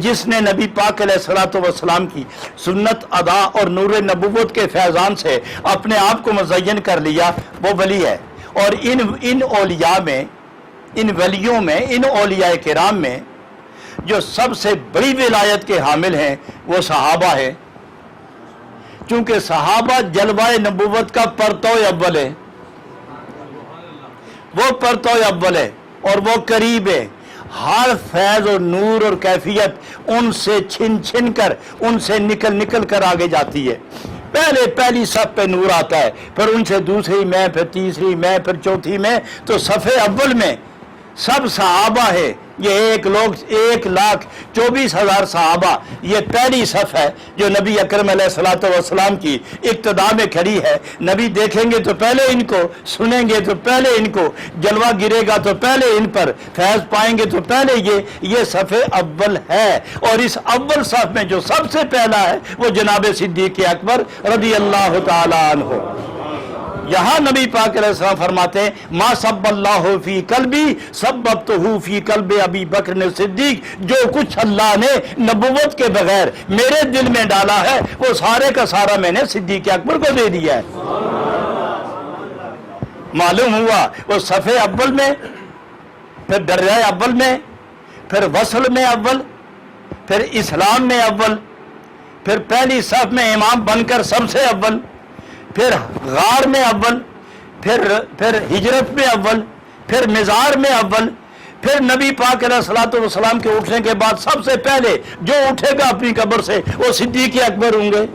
جس نے نبی پاک علیہ السلام کی سنت ادا اور نور نبوت کے فیضان سے اپنے آپ کو مزین کر لیا وہ ولی ہے۔ اور ان اولیاء میں، ان ولیوں میں، ان اولیاء کرام میں جو سب سے بڑی ولایت کے حامل ہیں وہ صحابہ ہے، چونکہ صحابہ جلوہ نبوت کا پرتو اول ہے، وہ پرتو اول ہے اور وہ قریب ہے۔ ہر فیض اور نور اور کیفیت ان سے چھن کر، ان سے نکل کر آگے جاتی ہے۔ پہلی صف پہ نور آتا ہے، پھر ان سے دوسری میں، پھر تیسری میں، پھر چوتھی میں، تو صف اول میں سب صحابہ ہے۔ یہ 1,24,000 صحابہ، یہ پہلی صف ہے جو نبی اکرم علیہ السلام کی اقتداء میں کھڑی ہے۔ نبی دیکھیں گے تو پہلے ان کو، سنیں گے تو پہلے ان کو، جلوہ گرے گا تو پہلے ان پر، فیض پائیں گے تو پہلے یہ صف اول ہے۔ اور اس اول صف میں جو سب سے پہلا ہے وہ جناب صدیق اکبر رضی اللہ تعالی عنہ۔ یہاں نبی پاک علیہ السلام فرماتے ہیں ما سب اللہ فی قلبی سببتہ فی قلب ابی بکر صدیق، جو کچھ اللہ نے نبوت کے بغیر میرے دل میں ڈالا ہے وہ سارے کا سارا میں نے صدیق اکبر کو دے دیا ہے۔ معلوم ہوا وہ صف اول میں، پھر درجہ اول میں، پھر وصل میں اول، پھر اسلام میں اول، پھر پہلی صف میں امام بن کر سب سے اول، پھر غار میں اول، پھر ہجرت میں اول، پھر مزار میں اول، پھر نبی پاک علیہ السلام کے اٹھنے کے بعد سب سے پہلے جو اٹھے گا اپنی قبر سے وہ صدیق اکبر ہوں گے۔